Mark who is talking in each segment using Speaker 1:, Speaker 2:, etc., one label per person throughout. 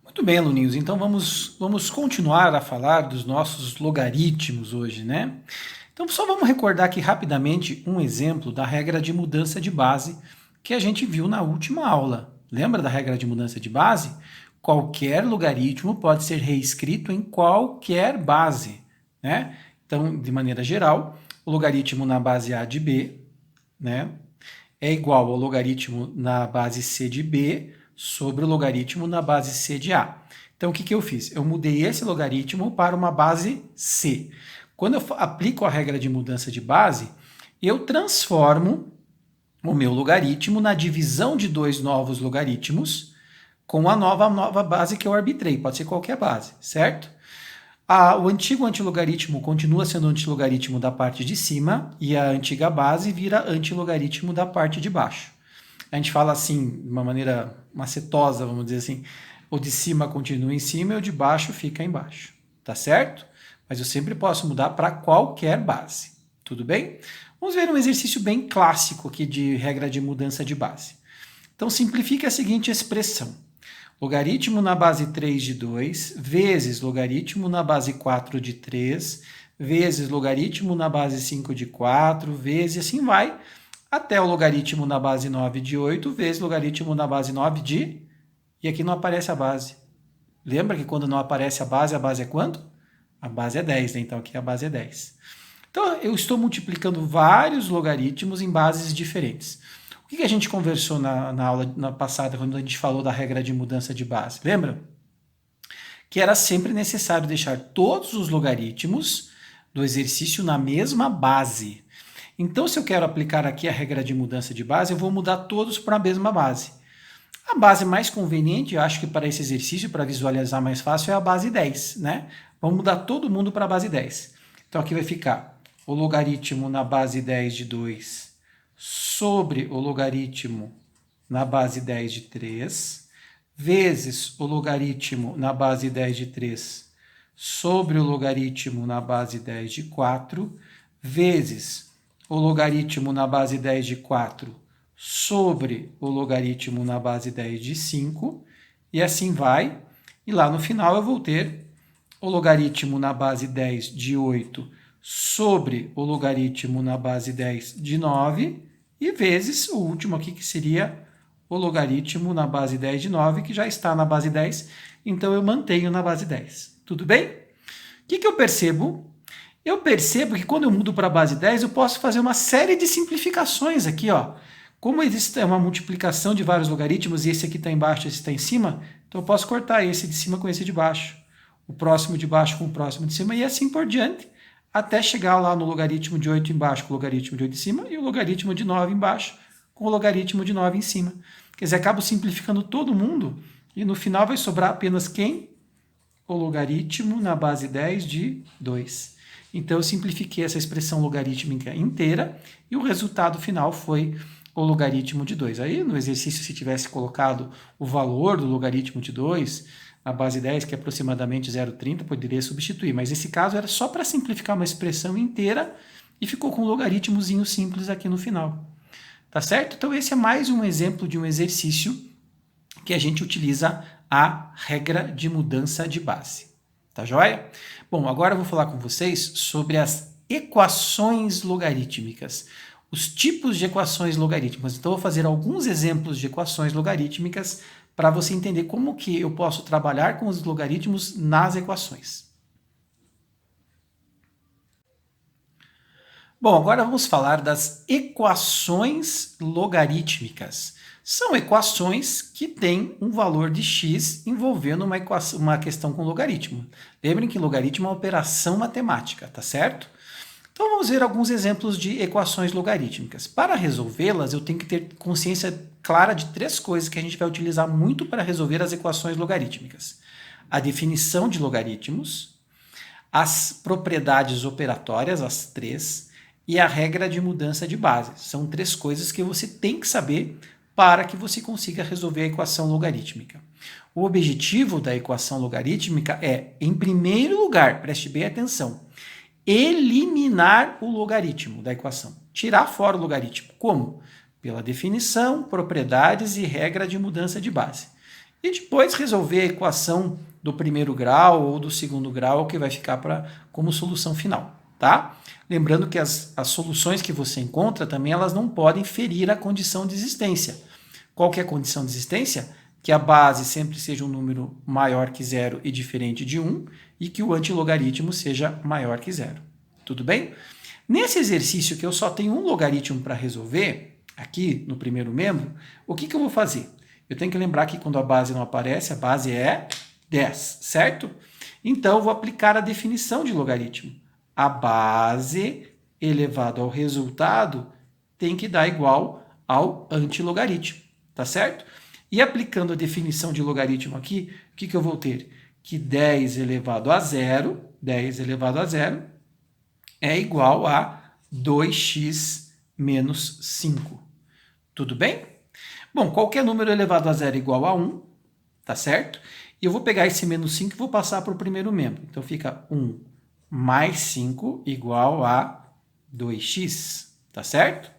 Speaker 1: Muito bem, aluninhos. Então vamos continuar a falar dos nossos logaritmos hoje, né? Então só vamos recordar aqui rapidamente um exemplo da regra de mudança de base que a gente viu na última aula. Lembra da regra de mudança de base? Qualquer logaritmo pode ser reescrito em qualquer base, né? Então, de maneira geral, o logaritmo na base A de B, né, é igual ao logaritmo na base C de B sobre o logaritmo na base C de A. Então, o que eu fiz? Eu mudei esse logaritmo para uma base C. Quando eu aplico a regra de mudança de base, eu transformo o meu logaritmo na divisão de dois novos logaritmos com a nova base que eu arbitrei. Pode ser qualquer base, certo? O antigo antilogaritmo continua sendo antilogaritmo da parte de cima e a antiga base vira antilogaritmo da parte de baixo. A gente fala assim, de uma maneira macetosa, vamos dizer assim, o de cima continua em cima e o de baixo fica embaixo, tá certo? Mas eu sempre posso mudar para qualquer base, tudo bem? Vamos ver um exercício bem clássico aqui de regra de mudança de base. Então simplifique a seguinte expressão. Logaritmo na base 3 de 2 vezes logaritmo na base 4 de 3 vezes logaritmo na base 5 de 4 vezes assim vai até o logaritmo na base 9 de 8 vezes logaritmo na base 9 de... E aqui não aparece a base. Lembra que quando não aparece a base é quanto? A base é 10, né? Então aqui a base é 10. Então eu estou multiplicando vários logaritmos em bases diferentes. O que a gente conversou na aula passada, quando a gente falou da regra de mudança de base? Lembra? Que era sempre necessário deixar todos os logaritmos do exercício na mesma base. Então, se eu quero aplicar aqui a regra de mudança de base, eu vou mudar todos para a mesma base. A base mais conveniente, eu acho que para esse exercício, para visualizar mais fácil, é a base 10, né? Vamos mudar todo mundo para a base 10. Então, aqui vai ficar o logaritmo na base 10 de 2 sobre o logaritmo na base 10 de 3, vezes o logaritmo na base 10 de 3 sobre o logaritmo na base 10 de 4, vezes o logaritmo na base 10 de 4 sobre o logaritmo na base 10 de 5, e assim vai. E lá no final eu vou ter o logaritmo na base 10 de 8 sobre o logaritmo na base 10 de 9, e vezes o último aqui, que seria o logaritmo na base 10 de 9, que já está na base 10, então eu mantenho na base 10. Tudo bem? O que eu percebo? Eu percebo que quando eu mudo para a base 10, eu posso fazer uma série de simplificações aqui, ó. Como existe uma multiplicação de vários logaritmos, e esse aqui está embaixo, esse está em cima, então eu posso cortar esse de cima com esse de baixo, o próximo de baixo com o próximo de cima, e assim por diante, até chegar lá no logaritmo de 8 embaixo com o logaritmo de 8 em cima, e o logaritmo de 9 embaixo com o logaritmo de 9 em cima. Quer dizer, acabo simplificando todo mundo, e no final vai sobrar apenas quem? O logaritmo na base 10 de 2. Então eu simplifiquei essa expressão logarítmica inteira, e o resultado final foi o logaritmo de 2. Aí no exercício, se tivesse colocado o valor do logaritmo de 2 na base 10, que é aproximadamente 0,30, poderia substituir. Mas nesse caso era só para simplificar uma expressão inteira e ficou com um logaritmozinho simples aqui no final. Tá certo? Então esse é mais um exemplo de um exercício que a gente utiliza a regra de mudança de base. Tá joia? Bom, agora eu vou falar com vocês sobre as equações logarítmicas. Os tipos de equações logarítmicas. Então, eu vou fazer alguns exemplos de equações logarítmicas para você entender como que eu posso trabalhar com os logaritmos nas equações. Bom, agora vamos falar das equações logarítmicas. São equações que têm um valor de x envolvendo uma questão com logaritmo. Lembrem que logaritmo é uma operação matemática, tá certo? Então vamos ver alguns exemplos de equações logarítmicas. Para resolvê-las, eu tenho que ter consciência clara de três coisas que a gente vai utilizar muito para resolver as equações logarítmicas: a definição de logaritmos, as propriedades operatórias, as três, e a regra de mudança de base. São três coisas que você tem que saber para que você consiga resolver a equação logarítmica. O objetivo da equação logarítmica é, em primeiro lugar, preste bem atenção, eliminar o logaritmo da equação, tirar fora o logaritmo. Como? Pela definição, propriedades e regra de mudança de base. e depois resolver a equação do primeiro grau ou do segundo grau, que vai ficar como solução final, tá? Lembrando que as soluções que você encontra também, elas não podem ferir a condição de existência. Qual que é a condição de existência? Que a base sempre seja um número maior que zero e diferente de 1, e que o antilogaritmo seja maior que zero. Tudo bem? Nesse exercício que eu só tenho um logaritmo para resolver, aqui no primeiro membro, o que eu vou fazer? Eu tenho que lembrar que quando a base não aparece, a base é 10, certo? Então, eu vou aplicar a definição de logaritmo. A base elevado ao resultado tem que dar igual ao antilogaritmo, tá certo? E aplicando a definição de logaritmo aqui, o que eu vou ter? Que 10 elevado a zero é igual a 2x menos 5. Tudo bem? Bom, qualquer número elevado a zero é igual a 1, tá certo? E eu vou pegar esse menos 5 e vou passar para o primeiro membro. Então, fica 1 mais 5 igual a 2x, tá certo?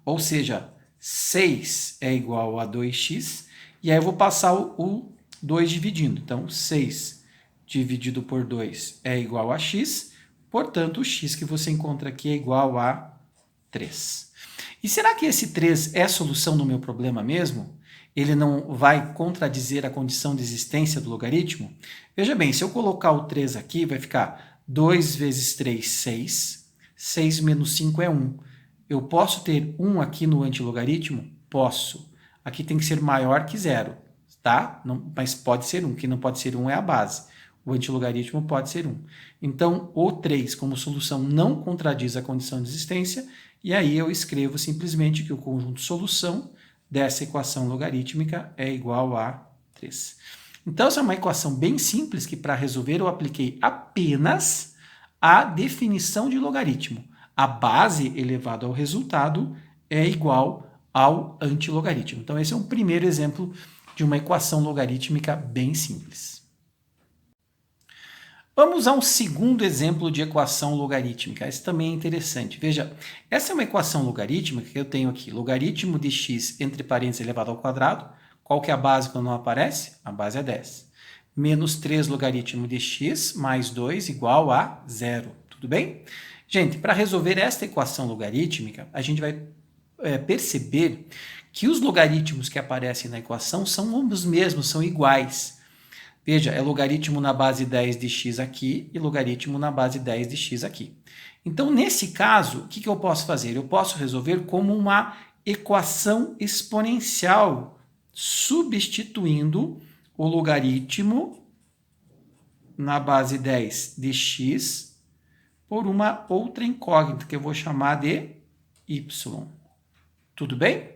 Speaker 1: Ou seja, 6 é igual a 2x, e aí eu vou passar o 2 dividindo. Então, 6 dividido por 2 é igual a x, portanto, o x que você encontra aqui é igual a 3. E será que esse 3 é a solução do meu problema mesmo? Ele não vai contradizer a condição de existência do logaritmo? Veja bem, se eu colocar o 3 aqui, vai ficar 2 vezes 3, 6. 6 menos 5 é 1. Eu posso ter 1 aqui no antilogaritmo? Posso. Aqui tem que ser maior que zero, tá? Não, mas pode ser 1. O que não pode ser 1 é a base. O antilogaritmo pode ser 1. Então, o 3 como solução não contradiz a condição de existência, e aí eu escrevo simplesmente que o conjunto solução dessa equação logarítmica é igual a 3. Então, essa é uma equação bem simples que, para resolver, eu apliquei apenas a definição de logaritmo. A base elevado ao resultado é igual ao antilogaritmo. Então, esse é um primeiro exemplo de uma equação logarítmica bem simples. Vamos a um segundo exemplo de equação logarítmica. Esse também é interessante. Veja, essa é uma equação logarítmica que eu tenho aqui. Logaritmo de x entre parênteses elevado ao quadrado. Qual que é a base quando não aparece? A base é 10. Menos 3 logaritmo de x mais 2 igual a 0. Tudo bem? Gente, para resolver esta equação logarítmica, a gente vai perceber que os logaritmos que aparecem na equação são os mesmos, são iguais. Veja, é logaritmo na base 10 de x aqui e logaritmo na base 10 de x aqui. Então, nesse caso, o que eu posso fazer? Eu posso resolver como uma equação exponencial, substituindo o logaritmo na base 10 de x por uma outra incógnita, que eu vou chamar de y. Tudo bem?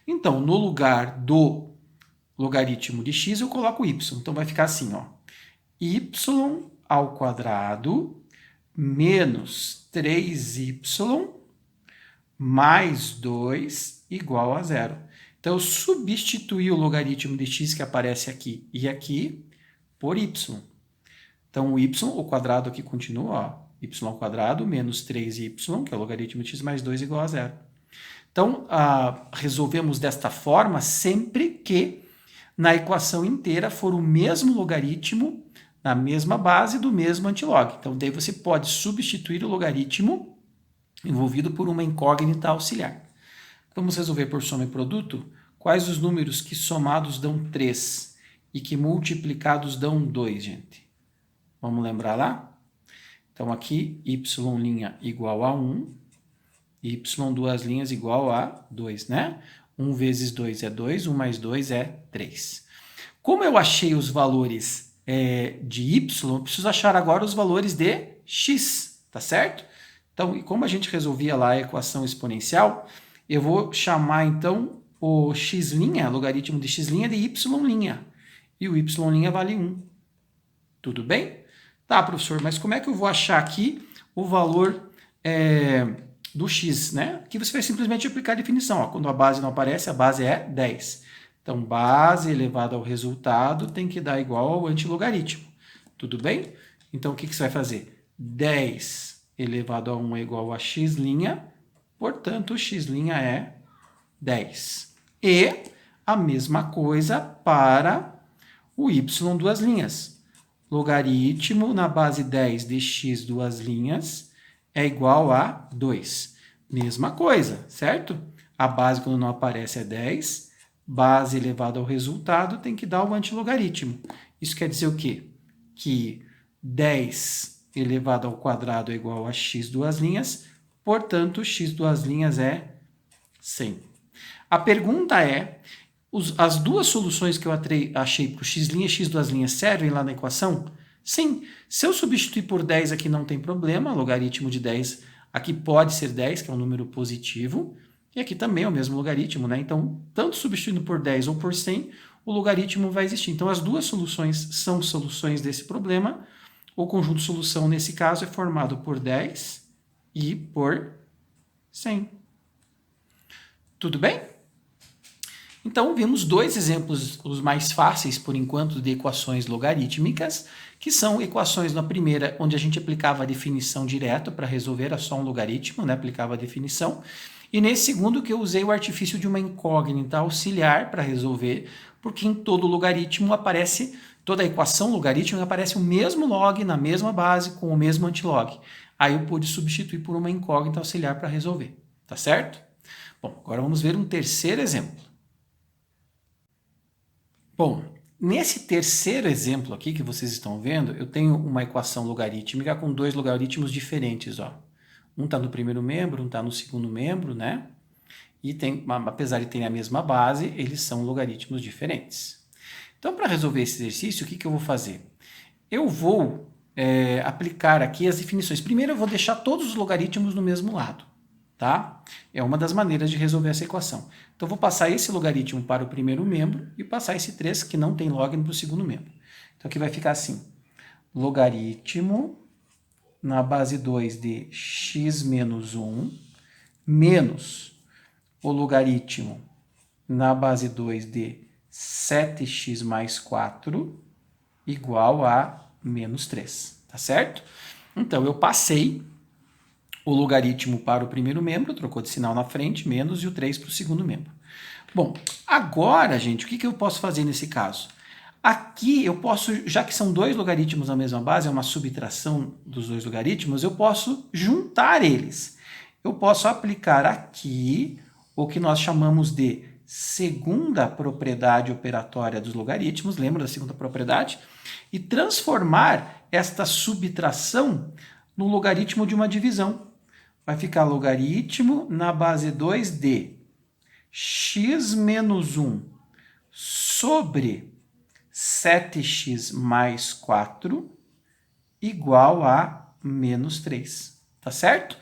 Speaker 1: Então, no lugar do logaritmo de x, eu coloco y. Então, vai ficar assim, ó. Y ao quadrado menos 3y mais 2 igual a 0. Então, eu substituí o logaritmo de x que aparece aqui e aqui por y. Então, o y, o quadrado aqui continua, ó. Y ao quadrado menos 3y, que é o logaritmo de x mais 2 igual a 0. Então, resolvemos desta forma sempre que na equação inteira for o mesmo logaritmo na mesma base do mesmo antilog. Então, daí você pode substituir o logaritmo envolvido por uma incógnita auxiliar. Vamos resolver por soma e produto? Quais os números que somados dão 3 e que multiplicados dão 2, gente? Vamos lembrar lá? Então, aqui, y' igual a 1, y duas linhas igual a 2, né? 1 vezes 2 é 2, 1 mais 2 é 3. Como eu achei os valores de y, eu preciso achar agora os valores de x, tá certo? Então, e como a gente resolvia lá a equação exponencial, eu vou chamar, então, o x', logaritmo de x' de y'. E o y' vale 1. Tudo bem? Tá, professor, mas como é que eu vou achar aqui o valor do x, né? Aqui você vai simplesmente aplicar a definição. Ó. Quando a base não aparece, a base é 10. Então, base elevado ao resultado tem que dar igual ao antilogaritmo. Tudo bem? Então, o que você vai fazer? 10 elevado a 1 é igual a x', portanto, o x' é 10. E a mesma coisa para o y duas linhas. Logaritmo na base 10 de x duas linhas é igual a 2. Mesma coisa, certo? A base, quando não aparece, é 10. Base elevada ao resultado tem que dar o antilogaritmo. Isso quer dizer o quê? Que 10 elevado ao quadrado é igual a x duas linhas, portanto, x duas linhas é 100. A pergunta é, as duas soluções que eu achei para o x' e x duas linhas servem lá na equação? Sim. Se eu substituir por 10 aqui não tem problema, logaritmo de 10 aqui pode ser 10, que é um número positivo, e aqui também é o mesmo logaritmo, né? Então, tanto substituindo por 10 ou por 100, o logaritmo vai existir. Então, as duas soluções são soluções desse problema. O conjunto de solução, nesse caso, é formado por 10 e por 100. Tudo bem? Então, vimos dois exemplos, os mais fáceis, por enquanto, de equações logarítmicas, que são equações na primeira, onde a gente aplicava a definição direto para resolver, era só um logaritmo, né? Aplicava a definição. E nesse segundo que eu usei o artifício de uma incógnita auxiliar para resolver, porque em todo logaritmo aparece, toda a equação logarítmica aparece o mesmo log na mesma base com o mesmo antilog. Aí eu pude substituir por uma incógnita auxiliar para resolver, tá certo? Bom, agora vamos ver um terceiro exemplo. Bom, nesse terceiro exemplo aqui que vocês estão vendo, eu tenho uma equação logarítmica com dois logaritmos diferentes, ó. Um está no primeiro membro, um está no segundo membro, né? E apesar de terem a mesma base, eles são logaritmos diferentes. Então, para resolver esse exercício, o que eu vou fazer? Eu vou aplicar aqui as definições. Primeiro, eu vou deixar todos os logaritmos no mesmo lado, tá? É uma das maneiras de resolver essa equação. Então, eu vou passar esse logaritmo para o primeiro membro e passar esse 3, que não tem log, para o segundo membro. Então, aqui vai ficar assim. Logaritmo na base 2 de x menos 1 menos o logaritmo na base 2 de 7x mais 4 igual a menos 3, tá certo? Então, eu passei o logaritmo para o primeiro membro, trocou de sinal na frente, menos, e o 3 para o segundo membro. Bom, agora, gente, o que eu posso fazer nesse caso? Aqui eu posso, já que são dois logaritmos na mesma base, é uma subtração dos dois logaritmos, eu posso juntar eles. Eu posso aplicar aqui o que nós chamamos de segunda propriedade operatória dos logaritmos, lembra da segunda propriedade? E transformar esta subtração no logaritmo de uma divisão. Vai ficar logaritmo na base 2 de x menos 1 sobre 7x mais 4 igual a menos 3, tá certo?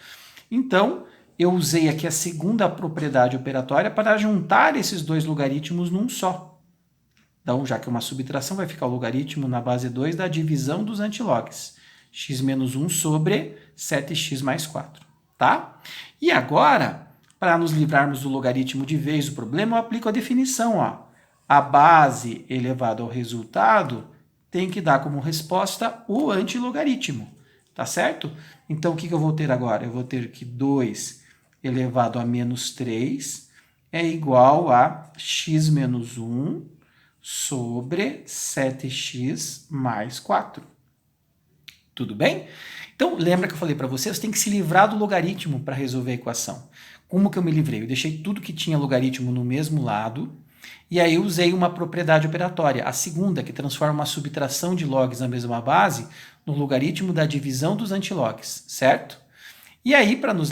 Speaker 1: Então, eu usei aqui a segunda propriedade operatória para juntar esses dois logaritmos num só. Então, já que é uma subtração, vai ficar o logaritmo na base 2 da divisão dos antilogs. X menos 1 sobre 7x mais 4, tá? E agora, para nos livrarmos do logaritmo de vez do problema, eu aplico a definição, ó. A base elevada ao resultado tem que dar como resposta o antilogaritmo, tá certo? Então, o que eu vou ter agora? Eu vou ter que 2 elevado a menos 3 é igual a x menos 1 sobre 7x mais 4. Tudo bem? Então, lembra que eu falei para vocês, tem que se livrar do logaritmo para resolver a equação. Como que eu me livrei? Eu deixei tudo que tinha logaritmo no mesmo lado, e aí eu usei uma propriedade operatória, a segunda, que transforma uma subtração de logs na mesma base no logaritmo da divisão dos antilogs, certo? E aí, para nos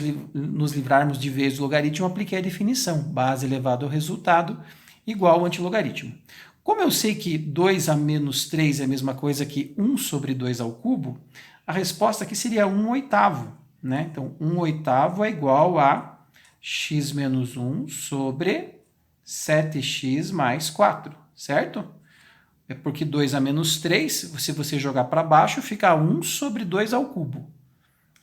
Speaker 1: livrarmos de vez do logaritmo, eu apliquei a definição, base elevado ao resultado igual ao antilogaritmo. Como eu sei que 2 a menos 3 é a mesma coisa que 1 sobre 2 ao cubo, a resposta aqui seria 1/8, né? Então, 1/8 é igual a x menos 1 sobre 7x mais 4, certo? É porque 2 a menos 3, se você jogar para baixo, fica 1 sobre 2 ao cubo.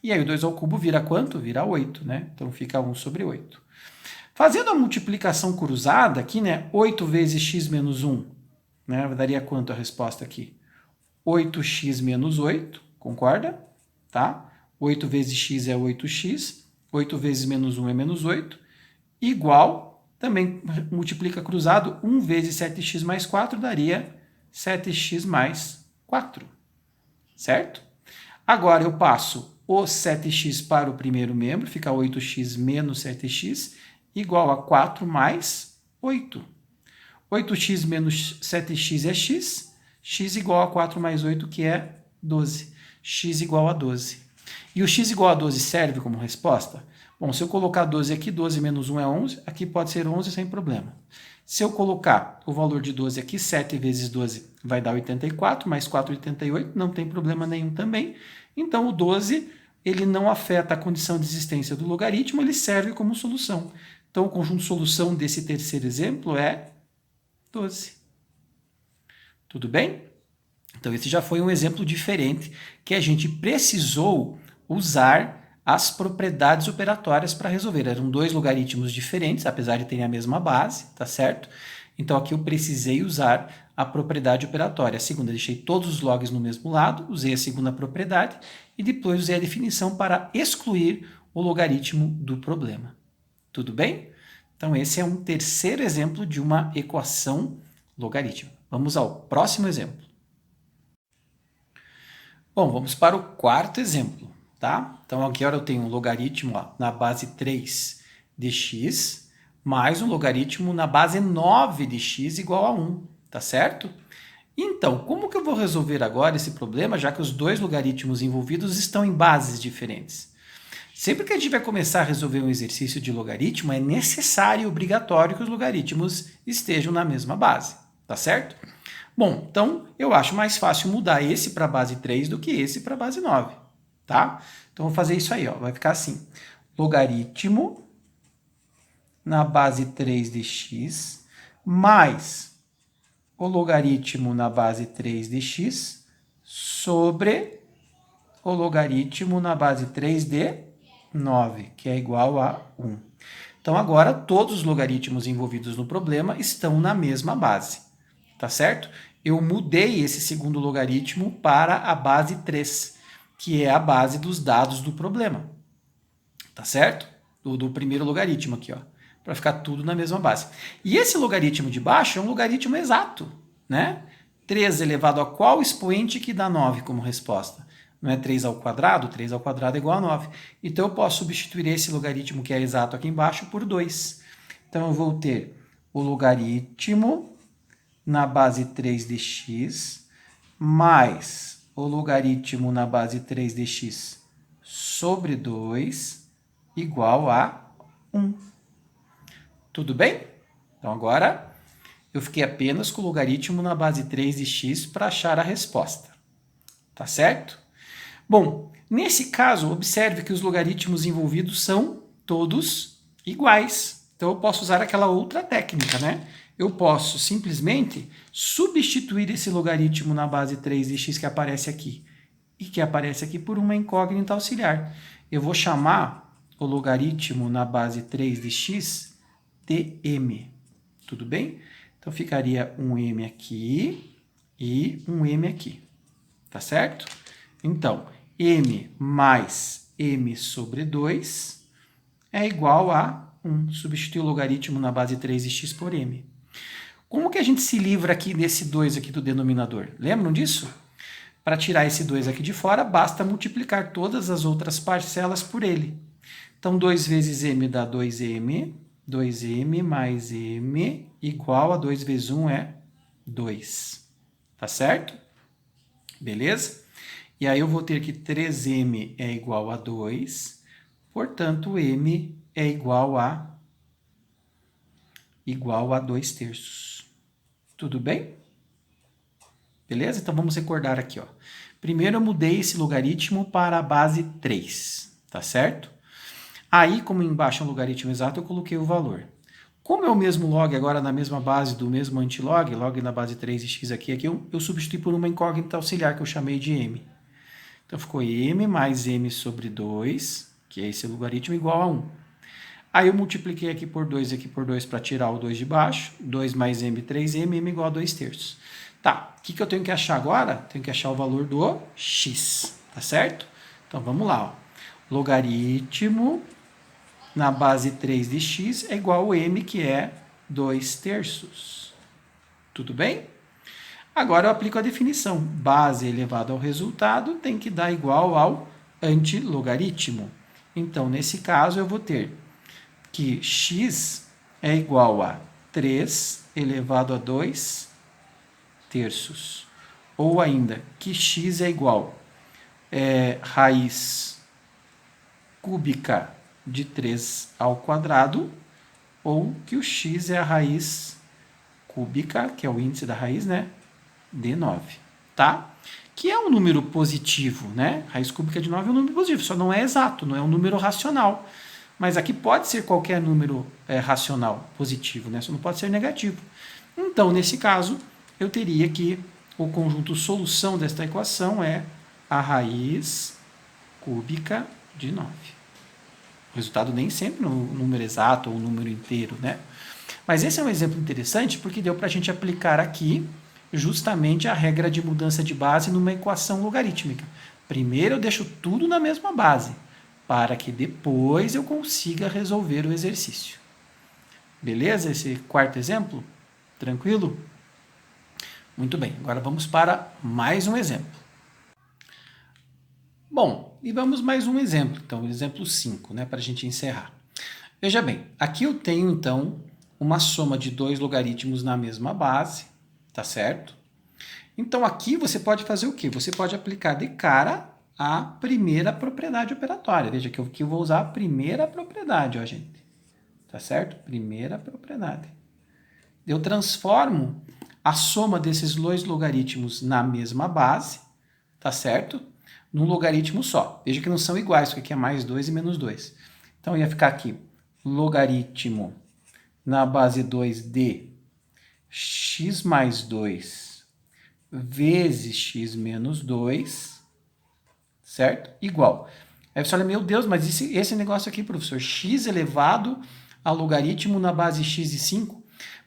Speaker 1: E aí o 2 ao cubo vira quanto? Vira 8, né? Então fica 1 sobre 8. Fazendo a multiplicação cruzada aqui, né? 8 vezes x menos 1, né? Daria quanto a resposta aqui? 8x menos 8, concorda? Tá? 8 vezes x é 8x, 8 vezes menos 1 é menos 8, igual, também multiplica cruzado, 1 vezes 7x mais 4 daria 7x mais 4, certo? Agora eu passo o 7x para o primeiro membro, fica 8x menos 7x, igual a 4 mais 8. 8x menos 7x é x, x igual a 4 mais 8, que é 12. X igual a 12. E o x igual a 12 serve como resposta? Bom, se eu colocar 12 aqui, 12 menos 1 é 11, aqui pode ser 11 sem problema. Se eu colocar o valor de 12 aqui, 7 vezes 12 vai dar 84, mais 4, 88, não tem problema nenhum também. Então, o 12, ele não afeta a condição de existência do logaritmo, ele serve como solução. Então, o conjunto de solução desse terceiro exemplo é 12. Tudo bem? Então, esse já foi um exemplo diferente que a gente precisou usar as propriedades operatórias para resolver. Eram dois logaritmos diferentes, apesar de terem a mesma base, tá certo? Então, aqui eu precisei usar a propriedade operatória. A segunda, deixei todos os logs no mesmo lado, usei a segunda propriedade e depois usei a definição para excluir o logaritmo do problema. Tudo bem? Então, esse é um terceiro exemplo de uma equação logarítmica. Vamos ao próximo exemplo. Bom, vamos para o quarto exemplo, tá? Então, aqui agora eu tenho um logaritmo na base 3 de x, mais um logaritmo na base 9 de x igual a 1, tá certo? Então, como que eu vou resolver agora esse problema, já que os dois logaritmos envolvidos estão em bases diferentes? Sempre que a gente vai começar a resolver um exercício de logaritmo, é necessário e obrigatório que os logaritmos estejam na mesma base, tá certo? Bom, então eu acho mais fácil mudar esse para a base 3 do que esse para a base 9, tá? Então, vou fazer isso aí, ó. Vai ficar assim, logaritmo na base 3 de x mais o logaritmo na base 3 de x sobre o logaritmo na base 3 de 9, que é igual a 1. Então, agora, todos os logaritmos envolvidos no problema estão na mesma base, tá certo? Eu mudei esse segundo logaritmo para a base 3, que é a base dos dados do problema, tá certo? Do primeiro logaritmo aqui, ó, para ficar tudo na mesma base. E esse logaritmo de baixo é um logaritmo exato, né? 3 elevado a qual expoente que dá 9 como resposta? Não é 3 ao quadrado? 3 ao quadrado é igual a 9. Então, eu posso substituir esse logaritmo que é exato aqui embaixo por 2. Então, eu vou ter o logaritmo na base 3 de x mais o logaritmo na base 3 de x sobre 2 igual a 1. Tudo bem? Então, agora eu fiquei apenas com o logaritmo na base 3 de x para achar a resposta. Tá certo? Bom, nesse caso, observe que os logaritmos envolvidos são todos iguais. Então, eu posso usar aquela outra técnica, né? Eu posso simplesmente substituir esse logaritmo na base 3 de x que aparece aqui e que aparece aqui por uma incógnita auxiliar. Eu vou chamar o logaritmo na base 3 de x de m. Tudo bem? Então, ficaria um m aqui e um m aqui. Tá certo? Então, m mais m sobre 2 é igual a 1. Substitui o logaritmo na base 3 de x por m. Como que a gente se livra aqui desse 2 aqui do denominador? Lembram disso? Para tirar esse 2 aqui de fora, basta multiplicar todas as outras parcelas por ele. Então, 2 vezes m dá 2m, 2m mais m igual a 2 vezes 1 é 2. Tá certo? Beleza? E aí eu vou ter que 3m é igual a 2, portanto, m é igual a 2/3. Tudo bem? Beleza? Então, vamos recordar aqui, ó. Primeiro, eu mudei esse logaritmo para a base 3, tá certo? Aí, como embaixo é um logaritmo exato, eu coloquei o valor. Como é o mesmo log agora na mesma base do mesmo antilog, log na base 3 de x aqui eu substituí por uma incógnita auxiliar que eu chamei de m. Então, ficou m mais m sobre 2, que é esse logaritmo, igual a 1. Aí eu multipliquei aqui por 2 e aqui por 2 para tirar o 2 de baixo. 2 mais m, 3m, m igual a 2/3. Tá, o que eu tenho que achar agora? Tenho que achar o valor do x, tá certo? Então, vamos lá, ó. Logaritmo na base 3 de x é igual a m, que é 2/3. Tudo bem? Agora eu aplico a definição. Base elevado ao resultado tem que dar igual ao antilogaritmo. Então, nesse caso, eu vou ter que x é igual a 3 elevado a 2 terços. Ou ainda, que x é igual raiz cúbica de 3 ao quadrado, ou que o x é a raiz cúbica, que é o índice da raiz, né, de 9, tá? Que é um número positivo, né? Raiz cúbica de 9 é um número positivo, só não é exato, não é um número racional. Mas aqui pode ser qualquer número racional positivo, né? Só não pode ser negativo. Então, nesse caso, eu teria que o conjunto solução desta equação é a raiz cúbica de 9. O resultado nem sempre é um número exato ou um número inteiro, né? Mas esse é um exemplo interessante porque deu para a gente aplicar aqui justamente a regra de mudança de base numa equação logarítmica. Primeiro eu deixo tudo na mesma base, para que depois eu consiga resolver o exercício. Beleza? Esse quarto exemplo? Tranquilo? Muito bem, agora vamos para mais um exemplo. Bom, e vamos mais um exemplo, então, exemplo 5, né, para a gente encerrar. Veja bem, aqui eu tenho, então, uma soma de dois logaritmos na mesma base, tá certo? Então, aqui você pode fazer o quê? Você pode aplicar de cara a primeira propriedade operatória. Veja que eu vou usar a primeira propriedade, ó, gente. Tá certo? Primeira propriedade. Eu transformo a soma desses dois logaritmos na mesma base, tá certo? Num logaritmo só. Veja que não são iguais, porque aqui é mais 2 e menos 2. Então, ia ficar aqui logaritmo na base 2 de x mais 2 vezes x menos 2, certo? Igual. Aí você olha, meu Deus, mas esse negócio aqui, professor, x elevado a logaritmo na base x de 5?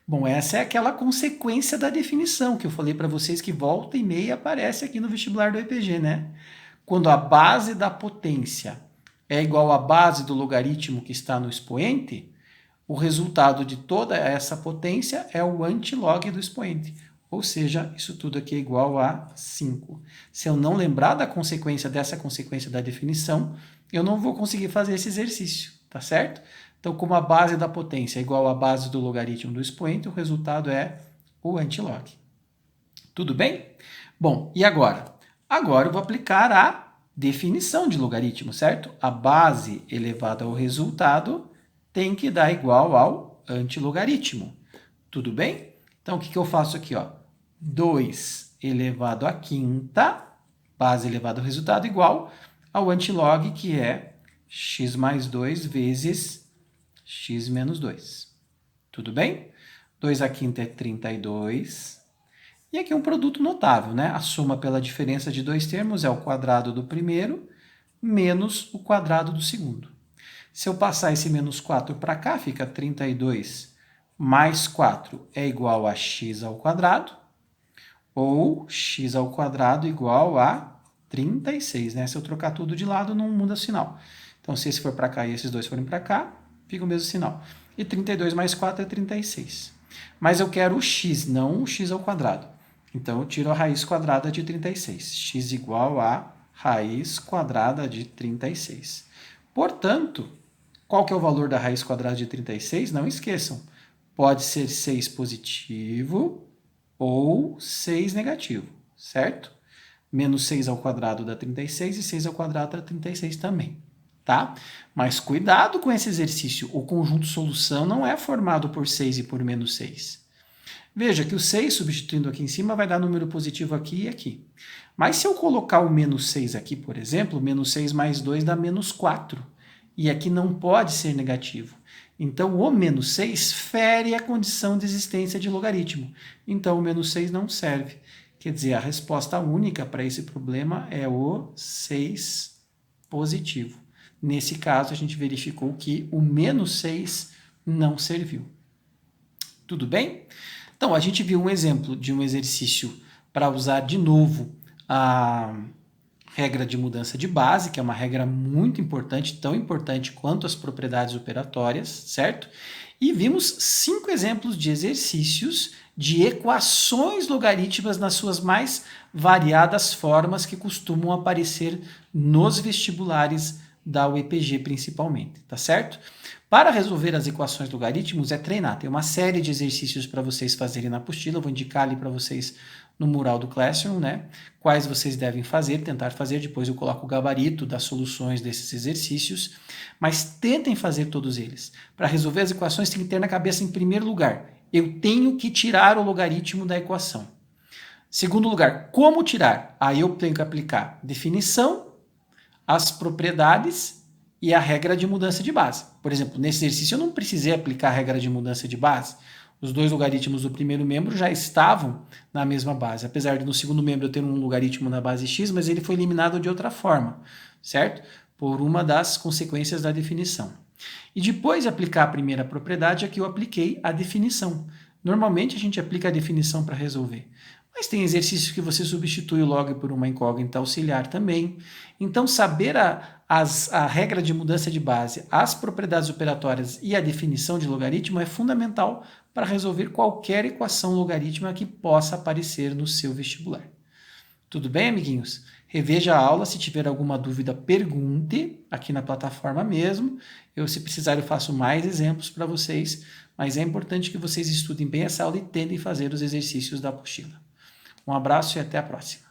Speaker 1: Bom, essa é aquela consequência da definição que eu falei para vocês que volta e meia aparece aqui no vestibular do EPG, né? Quando a base da potência é igual à base do logaritmo que está no expoente, o resultado de toda essa potência é o antilog do expoente. Ou seja, isso tudo aqui é igual a 5. Se eu não lembrar da consequência dessa consequência da definição, eu não vou conseguir fazer esse exercício, tá certo? Então, como a base da potência é igual à base do logaritmo do expoente, o resultado é o antilog. Tudo bem? Bom, e agora? Agora eu vou aplicar a definição de logaritmo, certo? A base elevada ao resultado tem que dar igual ao antilogaritmo. Tudo bem? Então, o que eu faço aqui? 2 elevado à quinta, base elevada ao resultado, igual ao antilog, que é x mais 2 vezes x menos 2. Tudo bem? 2 à quinta é 32. E aqui é um produto notável, né? A soma pela diferença de dois termos é o quadrado do primeiro menos o quadrado do segundo. Se eu passar esse menos 4 para cá, fica 32 mais 4 é igual a x ao quadrado, ou x ao quadrado igual a 36, né? Se eu trocar tudo de lado, não muda o sinal. Então, se esse for para cá e esses dois forem para cá, fica o mesmo sinal. E 32 mais 4 é 36. Mas eu quero o x, não o x ao quadrado. Então, eu tiro a raiz quadrada de 36. X igual a raiz quadrada de 36. Portanto, qual que é o valor da raiz quadrada de 36? Não esqueçam, pode ser 6 positivo ou 6 negativo, certo? Menos 6 ao quadrado dá 36 e 6 ao quadrado dá 36 também, tá? Mas cuidado com esse exercício, o conjunto solução não é formado por 6 e por menos 6. Veja que o 6 substituindo aqui em cima vai dar número positivo aqui e aqui. Mas se eu colocar o menos 6 aqui, por exemplo, menos 6 mais 2 dá menos 4. E aqui não pode ser negativo. Então, o menos 6 fere a condição de existência de logaritmo. Então, o menos 6 não serve. Quer dizer, a resposta única para esse problema é o 6 positivo. Nesse caso, a gente verificou que o menos 6 não serviu. Tudo bem? Então, a gente viu um exemplo de um exercício para usar de novo a regra de mudança de base, que é uma regra muito importante, tão importante quanto as propriedades operatórias, certo? E vimos 5 exemplos de exercícios de equações logarítmicas nas suas mais variadas formas que costumam aparecer nos vestibulares da UEPG principalmente, tá certo? Para resolver as equações logarítmicos é treinar. Tem uma série de exercícios para vocês fazerem na apostila, eu vou indicar ali para vocês no mural do Classroom, né? Quais vocês devem fazer, tentar fazer, depois eu coloco o gabarito das soluções desses exercícios, mas tentem fazer todos eles. Para resolver as equações tem que ter na cabeça em primeiro lugar, eu tenho que tirar o logaritmo da equação. Segundo lugar, como tirar? Aí eu tenho que aplicar definição, as propriedades e a regra de mudança de base. Por exemplo, nesse exercício eu não precisei aplicar a regra de mudança de base. Os dois logaritmos do primeiro membro já estavam na mesma base, apesar de no segundo membro eu ter um logaritmo na base x, mas ele foi eliminado de outra forma, certo? Por uma das consequências da definição. E depois de aplicar a primeira propriedade, aqui eu apliquei a definição. Normalmente a gente aplica a definição para resolver, mas tem exercícios que você substitui o log por uma incógnita auxiliar também. Então, saber a regra de mudança de base, as propriedades operatórias e a definição de logaritmo é fundamental para resolver qualquer equação logarítmica que possa aparecer no seu vestibular. Tudo bem, amiguinhos? Reveja a aula, se tiver alguma dúvida, pergunte aqui na plataforma mesmo. Se precisar, eu faço mais exemplos para vocês, mas é importante que vocês estudem bem essa aula e tentem fazer os exercícios da apostila. Um abraço e até a próxima.